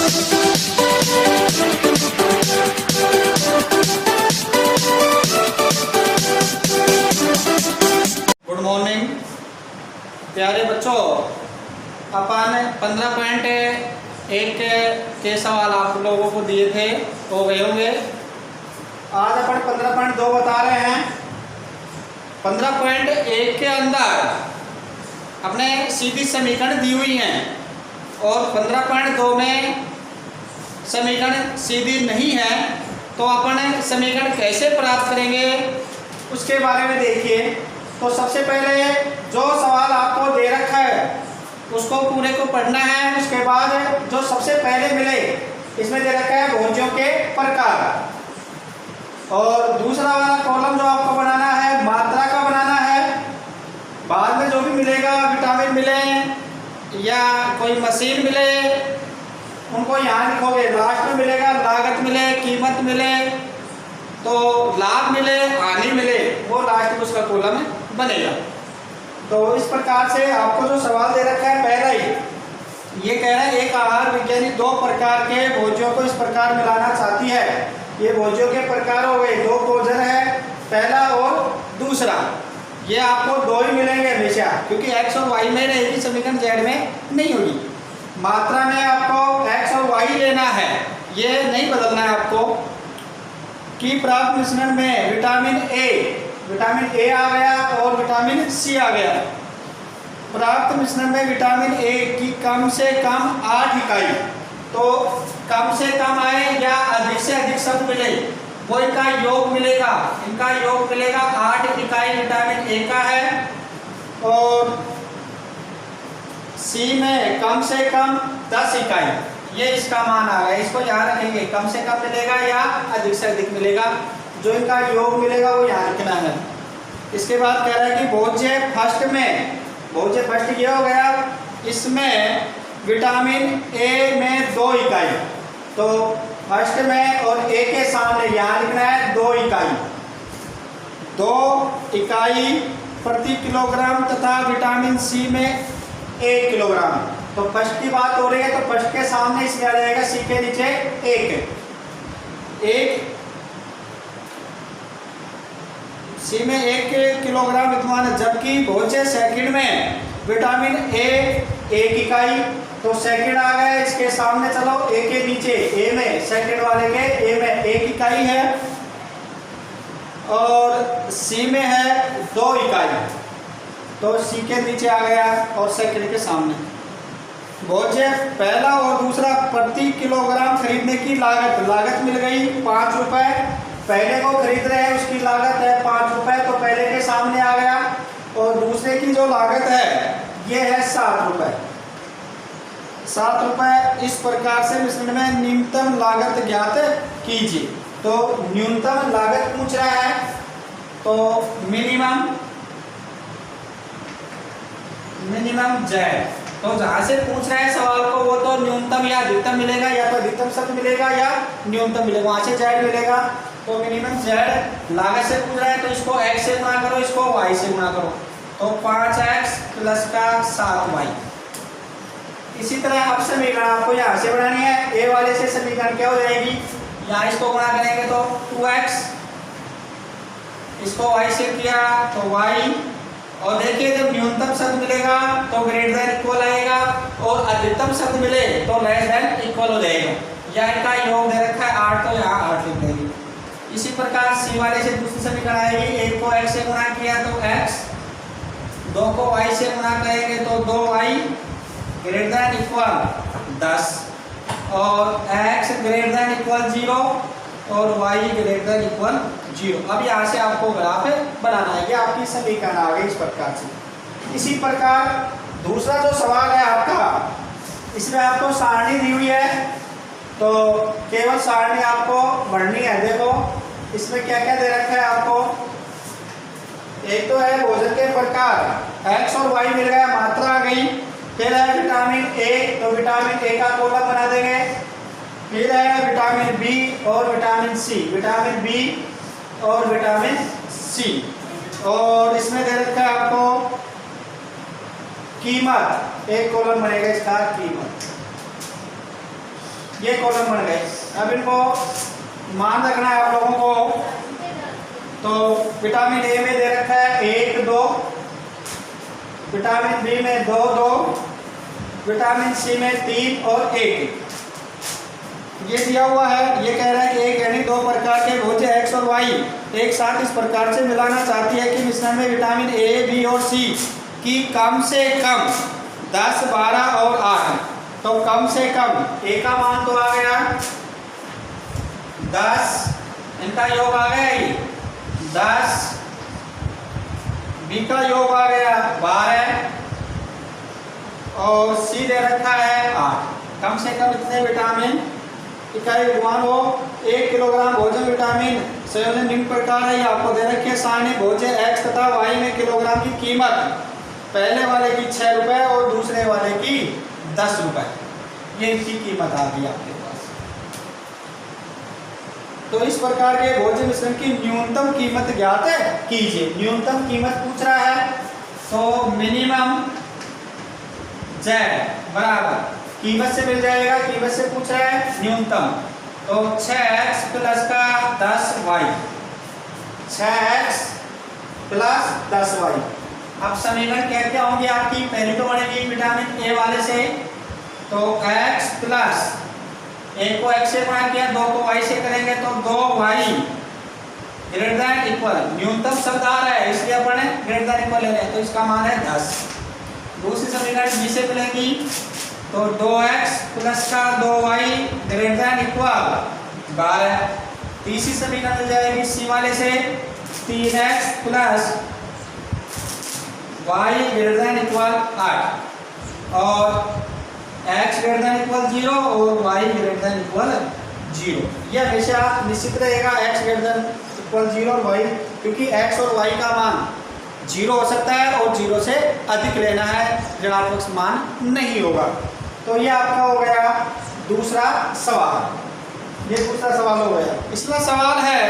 Good morning प्यारे बच्चों, अपन 15.1 के सवाल आप लोगों को दिए थे, हो गए होंगे। आज अपन 15.2 बता रहे हैं। 15.1 के अंदर अपने सीधी समीकरण दी हुई हैं और 15.2 में समीकरण सीधी नहीं है, तो अपन समीकरण कैसे प्राप्त करेंगे उसके बारे में देखिए। तो सबसे पहले जो सवाल आपको दे रखा है उसको पूरे को पढ़ना है। उसके बाद जो सबसे पहले मिले, इसमें दे रखा है भोज्यों के प्रकार, और दूसरा वाला कॉलम जो आपको बनाना है मात्रा का बनाना है। बाद में जो भी मिलेगा, विटामिन मिले या कोई मशीन मिले, उनको यहाँ लिखोगे। लास्ट में मिलेगा लागत मिले, कीमत मिले, तो लाभ मिले, हानि मिले, वो लास्ट में उसका कॉलम बनेगा। तो इस प्रकार से आपको जो सवाल दे रखा है, पहला ही ये कह रहा है एक आहार विज्ञानी दो प्रकार के भोज्यों को इस प्रकार मिलाना चाहती है। ये भोज्यों के प्रकार हो गए, दो भोजन है, पहला और दूसरा। ये आपको दो ही मिलेंगे हमेशा, क्योंकि एक्स और वाई में रहेगी, समीकरण जेड में नहीं होगी। मात्रा में आपको एक्स और वाई लेना है, ये नहीं बदलना है आपको। कि प्राप्त मिश्रण में विटामिन ए आ गया और विटामिन सी आ गया। प्राप्त मिश्रण में विटामिन ए की कम से कम 8 इकाई, तो कम से कम आए या अधिक से अधिक शब्द मिले, वो इनका योग मिलेगा। इनका योग मिलेगा 8 इकाई विटामिन ए का है, और सी में कम से कम 10 इकाई, ये इसका मान आ गया। इसको यहाँ रखेंगे, कम से कम मिलेगा या अधिक से अधिक मिलेगा, जो इनका योग मिलेगा वो यहाँ लिखना है। इसके बाद कह रहा है कि भोज्य फर्स्ट ये हो गया, इसमें विटामिन ए में 2 इकाई, तो फर्स्ट में और ए के सामने यहाँ लिखना है 2 इकाई। 2 इकाई प्रति किलोग्राम, तथा विटामिन सी में 1 किलोग्राम। तो फर्स्ट की बात हो रही है, तो फर्स्ट के सामने इसमें आ जाएगा सी के नीचे 1 सी में 1 किलोग्राम विद्यमान है। जबकि भोज्य सेकंड में विटामिन ए 1 इकाई, तो सेकंड आ गया, इसके सामने चलो ए के नीचे, ए में सेकंड वाले के ए में 1 इकाई है, और सी में है 2 इकाई, तो सी के नीचे आ गया और सेकंड के सामने। भोज्य पहला और दूसरा प्रति किलोग्राम खरीदने की लागत मिल गई 5 रुपए। पहले को खरीद रहे हैं, उसकी लागत है 5 रुपए, तो पहले के सामने आ गया, और दूसरे की जो लागत है ये है 7 रुपए। 7 रुपए। इस प्रकार से मिश्रण में न्यूनतम लागत ज्ञात कीजिए। तो न्यूनतम लागत पूछ रहा है, तो मिनिमम जेड, तो जहां से पूछ रहा है सवाल को, वो तो न्यूनतम या अधिकतम मिलेगा, या तो अधिकतम शब्द मिलेगा या न्यूनतम मिलेगा, वहां से जेड मिलेगा। तो मिनिमम जेड लागत से पूछ रहा है, तो इसको एक्स से गुणा करो, इसको वाई से गुणा करो, तो 5x प्लस का 7y। इसी तरह अब समीकरण आपको यहाँ से बनानी है। ए वाले से समीकरण क्या हो जाएगी, यहाँ इसको गुणा करेंगे तो 2x, इसको y से किया तो y, और देखिए जब न्यूनतम शब्द मिलेगा तो ग्रेटर देन इक्वल आएगा, और अधिकतम शब्द मिले तो लेस देन इक्वल हो जाएगा। या इनका योग दे रखा है 8, तो यहाँ 8 लिख देंगे। इसी प्रकार सी वाले से दूसरी समीकरण आएगी। 1 को x से गुणा किया तो x, 2 को y से गुणा करेंगे तो 2y ग्रेटर देन इक्वल 10, और x ग्रेटर देन इक्वल 0 और y ग्रेटर देन इक्वल 0। अब यहाँ से आपको ग्राफ बनाना है। ये आपकी समीकरण आ गई इस प्रकार से। इसी प्रकार दूसरा जो सवाल है आपका, इसमें आपको सारणी दी हुई है, तो केवल सारणी आपको बढ़नी है। देखो इसमें क्या क्या दे रखा है आपको। एक तो है भोजन के प्रकार, एक्स और वाई मिल गया, मात्रा आ गई। फिर है विटामिन ए, तो विटामिन ए का कॉलम बना देंगे। फिर है विटामिन बी और विटामिन सी, विटामिन बी और विटामिन सी। और इसमें दे रखा है आपको कीमत, एक कॉलम बनेगा इसका कीमत। ये कॉलम बन गए। अब इनको मान रखना है आप लोगों को। तो विटामिन ए में दे रखा है 1 2, विटामिन बी में 2 2, विटामिन सी में 3 और 1। ये दिया हुआ है। ये कह रहा है कि एक यानी दो प्रकार के भोज्य एक्स और वाई एक साथ इस प्रकार से मिलाना चाहती है कि मिश्रण में विटामिन ए बी और सी की कम से कम 10 12 और 8। तो कम से कम ए का मान तो आ गया 10, इनका योग आ गया ये 10, बी का योग आ गया 12 और सी दे रखा है 8। कम से कम इतने विटामिन इकाई गुमान हो। 1 किलोग्राम भोजन विटामिन संयोजन निम्न प्रकार है। ये आपको दे रखी है सारणी भोज्य एक्स तथा वाई में किलोग्राम की कीमत पहले वाले की 6 रुपए और दूसरे वाले की 10 रुपए। ये इनकी कीमत आ गई आपके पास। तो इस प्रकार के भोज्य मिश्रण की न्यूनतम कीमत ज्ञात कीजिए। न्यूनतम कीमत पूछ रहा है तो मिनिमम जेड बराबर कीमत से मिल जाएगा। कीमत से पूछ रहा है न्यूनतम, तो 6x प्लस का 10y, 6x प्लस 10y। अब समीकरण क्या क्या होंगे आपकी? पहली तो बनेगी विटामिन ए वाले से, तो x प्लस ए को x से गुणा किया, 2 को y से करेंगे तो 2y ग्रेटर देन इक्वल। न्यूनतम शब्द आ रहा है इसलिए अपन ग्रेटर देन इक्वल ले रहे हैं, तो इसका मान है 10। दूसरी समीकरण b से मिलेगी, तो 2x प्लस का 2y ग्रेटर देन इक्वल 12। तीसरी समीकरण मिल जाएगी सी वाले से, 3x plus y greater than equal 8 और x ग्रेटर देन इक्वल 0 और y ग्रेटर देन इक्वल 0। यह हमेशा निश्चित रहेगा x ग्रेटर देन इक्वल 0 और y, क्योंकि x और y का मान 0 हो सकता है और 0 से अधिक लेना है, ऋणात्मक मान नहीं होगा। तो ये आपका हो गया दूसरा सवाल। ये दूसरा सवाल हो गया। इसका सवाल है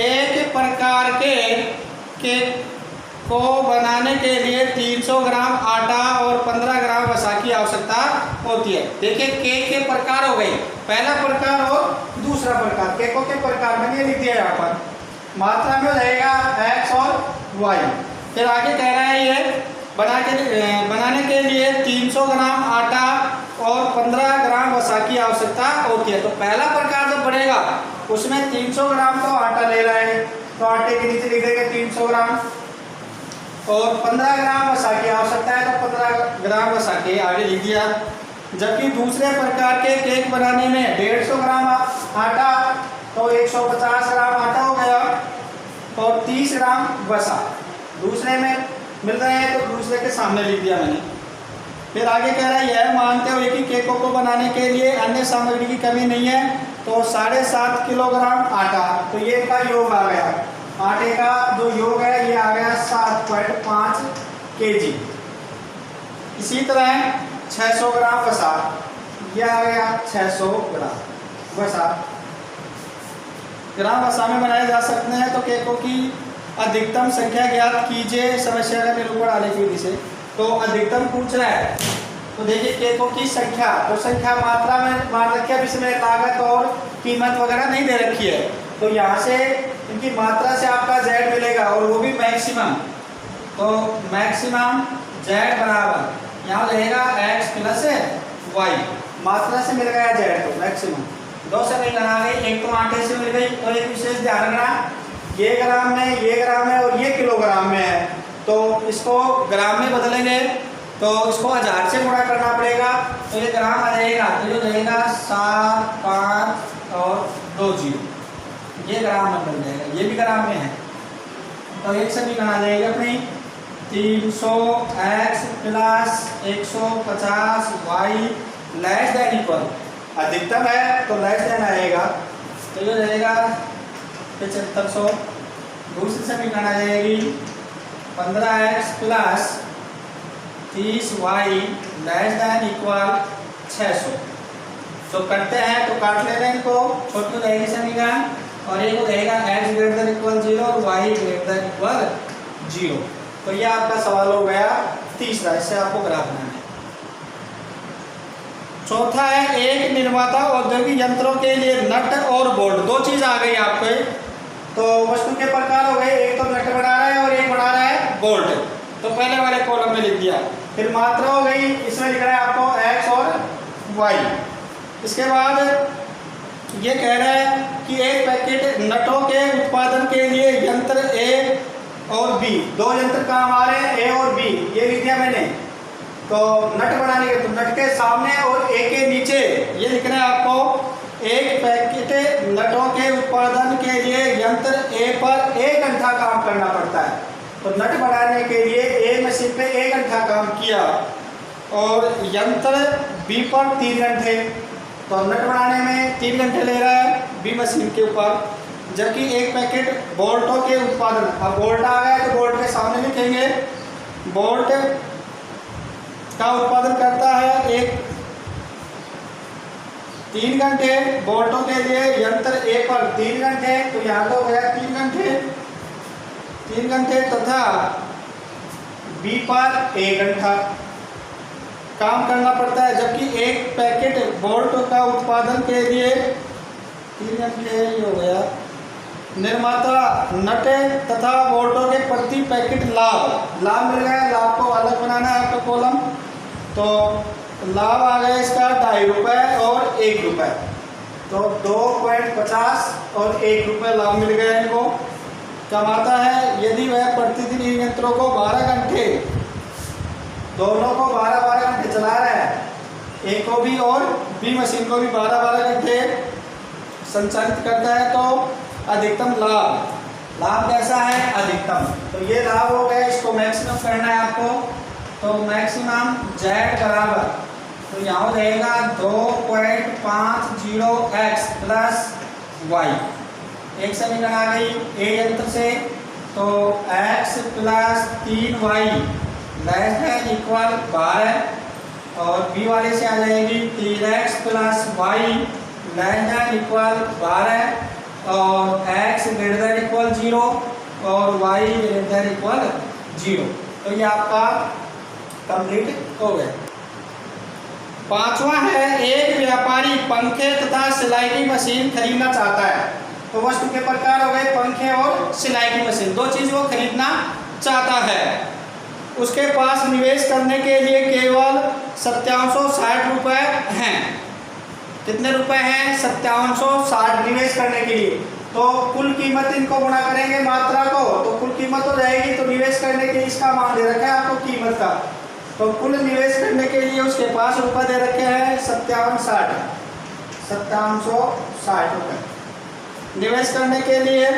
एक प्रकार के केक को बनाने के लिए 300 ग्राम आटा और 15 ग्राम वसा की आवश्यकता होती है। देखिए केक के प्रकार हो गए, पहला प्रकार और दूसरा प्रकार। केकों के प्रकार मैंने लिख दिया यहाँ पर, मात्रा में रहेगा x और y। फिर आगे कह रहा है ये बनाने के लिए 300 ग्राम आटा और 15 ग्राम वसा की आवश्यकता होती है। तो पहला प्रकार जब बढ़ेगा उसमें 300 ग्राम तो आटा ले रहा है, तो आटे के नीचे लिख देंगे 300 ग्राम और 15 ग्राम वसा की आवश्यकता है, तो 15 ग्राम वसा के आगे लिख दिया। जबकि दूसरे प्रकार के केक बनाने में 150 ग्राम आटा तो 150 ग्राम आटा हो गया और 30 ग्राम वसा दूसरे में मिल रहे हैं, तो दूसरे के सामने लिख दिया मैंने। फिर आगे कह रहा है यह मानते हुए कि केकों को बनाने के लिए अन्य सामग्री की कमी नहीं है, तो 7.5 किलोग्राम आटा, तो ये का योग आ गया, आटे का जो योग है ये आ गया 7.5 kg। इसी तरह 600 ग्राम वसा, ये आ गया 600 ग्राम वसा। ग्राम वसा में बनाए जा सकते हैं। तो केकों की अधिकतम संख्या ज्ञात कीजिए समस्या का निरूपण आने की विधि से। तो अधिकतम पूछ रहा है, तो देखिए केकों की संख्या, तो संख्या मात्रा में मान रखी है, इसमें लागत और कीमत वगैरह नहीं दे रखी है, तो यहाँ से इनकी मात्रा से आपका z मिलेगा और वो भी मैक्सिमम। तो मैक्सिमम z बराबर यहाँ रहेगा x प्लस y, मात्रा से मिल गया z, तो मैक्सिमम। दो समीकरण आ गई, एक तो आटे से मिल गई और एक विशेष ध्यान रखना, ये ग्राम में, ये ग्राम है और ये किलोग्राम में है, तो इसको ग्राम में बदलेंगे तो इसको 1000 से गुणा करना पड़ेगा, तो ये ग्राम आ जाएगा, तो ये रहेगा 7 5 और 2 0, ये ग्राम में बन जाएगा, ये भी ग्राम में है। तो एक समीकरण आ जाएगी अपनी 300x plus 150 y less than equal, अधिकतम है तो लेस देन आएगा, तो ये रहेगा 7500। दूसरी समीकरण आ जाएगी 15x plus 30y less than equal 600। तो करते हैं तो काट ले रहे हैं इनको, छोटी रहेगी समीकरण और एक रहेगा x ग्रेटर देन इक्वल 0 और y ग्रेटर देन इक्वल 0। तो ये आपका सवाल हो गया तीसरा, इससे आपको ग्राफ बनाना है। चौथा है एक निर्माता औद्योगिक यंत्रों के लिए नट और बोल्ट। दो चीज आ गई आपको। तो वस्तु के प्रकार हो गए, एक तो नट बना रहा है और एक बना रहा है बोल्ट। तो पहले वाले कॉलम में लिख दिया। फिर मात्रा हो गई, इसमें लिख रहा है आपको x और y। इसके बाद ये कह रहा है कि एक पैकेट नटों के उत्पादन के लिए यंत्र A और B, दो यंत्र काम आ रहे हैं A और B, ये लिख दिया मैंने। तो नट बनाने के, तो नट के सामने और A के नीचे ये लिखना है आपको। एक पैकेट नटों के उत्पादन के लिए यंत्र A पर 1 घंटा काम करना पड़ता है। तो नट बनाने के लिए A मशीन पे 1 घंटा काम किया और यंत्र B पर 3 घंटे। तो नट बनाने में 3 घंटे ले रहा है B मशीन के ऊपर, जबकि एक पैकेट बोल्टों के उत्पादन, अब बोल्ट आ गया तो बोल्ट के सामने लिखेंगे। बोल्ट का उत्पादन करता है एक 3 घंटे, बोल्टों के लिए यंत्र A पर 3 घंटे, तो यहाँ तो गया 3 घंटे तथा B पर 1 घंटा काम करना पड़ता है, जबकि एक पैकेट बोल्ट का उत्पादन के लिए 3 घंटे ये हो गया। निर्माता नट तथा बोल्टों के प्रति पैकेट लाभ मिल गया। लाभ को अलग बनाना है आपका कॉलम। तो लाभ आ गया इसका 2.5 रुपये और 1 रुपये, तो 2.50 और 1 रुपये लाभ मिल गया इनको। कमाता है यदि वह प्रतिदिन इन यंत्रों को 12 घंटे, दोनों को 12-12 घंटे चला रहा है, A को भी और B मशीन को भी 12-12 घंटे संचालित करता है, तो अधिकतम लाभ कैसा है? अधिकतम। तो ये लाभ हो गया, इसको मैक्सिमम करना है आपको। तो मैक्सिमम Z बराबर, तो यहाँ हो जाएगा 2.50x प्लस y। एक समीकरण आ गई A यंत्र से, तो x plus 3y less than equal 12 और B वाले से आ जाएगी 3x plus y less than equal 12 और x ग्रेटर देन इक्वल 0 और y ग्रेटर देन इक्वल 0। तो ये आपका कंप्लीट हो गया। पांचवा है एक व्यापारी पंखे तथा सिलाई की मशीन खरीदना चाहता है। तो वस्तु के प्रकार हो गए पंखे और सिलाई की मशीन, दो चीज वो खरीदना चाहता है। उसके पास निवेश करने के लिए केवल 5760 रुपये हैं। कितने रुपए हैं? 5760 निवेश करने के लिए। तो कुल कीमत इनको गुणा करेंगे मात्रा को, तो कुल कीमत हो जाएगी। तो निवेश करने के लिए इसका मान दे रखा है आपको कीमत का, तो कुल निवेश करने के लिए उसके पास रुपये दे रखे हैं 5760 रुपये निवेश करने के लिए,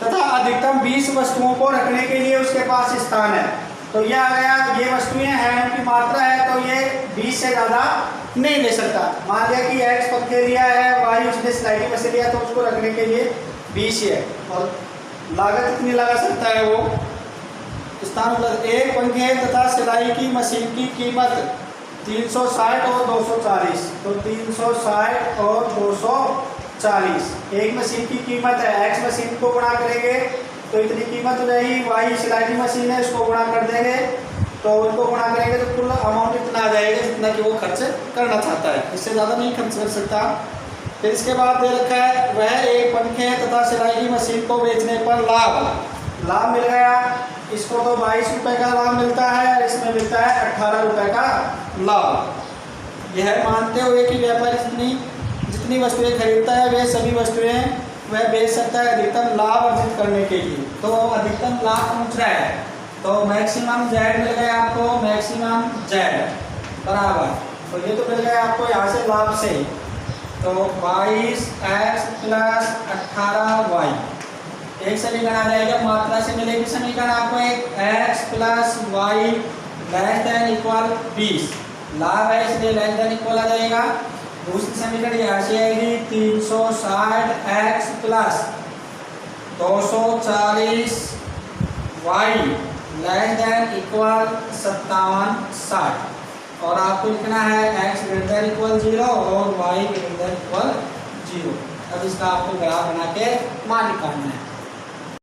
तथा अधिकतम 20 वस्तुओं को रखने के लिए उसके पास स्थान है। तो ये आ गया, ये वस्तुएं हैं, उनकी मात्रा है, तो ये 20 से ज़्यादा नहीं ले सकता। मान लिया कि x पंखे लिया है, y उसने सिलाई की मशीन लिया, तो उसको रखने के लिए 20 है। और लागत कितनी लगा सकता है वो? स्थान उपलब्ध। एक पंखे तथा सिलाई की मशीन की कीमत 360 और 240, तो 360 और 240 एक मशीन की कीमत है। x मशीन को गुणा करेंगे तो इतनी कीमत हो जाएगी, y सिलाई की मशीन है, उसको गुणा कर देंगे, तो उनको गुणा करेंगे तो कुल अमाउंट इतना आ जाएगा जितना कि वो खर्च करना चाहता है, इससे ज़्यादा नहीं खर्च कर सकता। फिर इसके बाद दे रखा है वह एक पंखे तथा सिलाई की मशीन को बेचने पर लाभ मिल गया। इसको तो 22 रुपये का लाभ मिलता है, इसमें मिलता है 18 रुपये का लाभ। यह मानते हुए कि व्यापारी जितनी वस्तुएं खरीदता है वे सभी वस्तुएं वह बेच सकता है अधिकतम लाभ अर्जित करने के लिए। तो अधिकतम लाभ पूछ रहा है, तो मैक्सिमम Z मिल गया आपको, मैक्सिमम Z बराबर, तो ये तो मिल गया आपको यहाँ से लाभ से, तो 22x प्लस 18y। एक समीकरण आ जाएगा, मात्रा से मिलेगी समीकरण आपको एक x plus y less than equal 20, लाभ है इसलिए लेस देन इक्वल आ जाएगा। दूसरी समीकरण यहाँ से आएगी 360x plus 240y less than equal 5760 और आपको लिखना है x ग्रेटर देन इक्वल 0 और y ग्रेटर देन इक्वल 0। अब इसका आपको ग्राफ बना के मान निकालना है।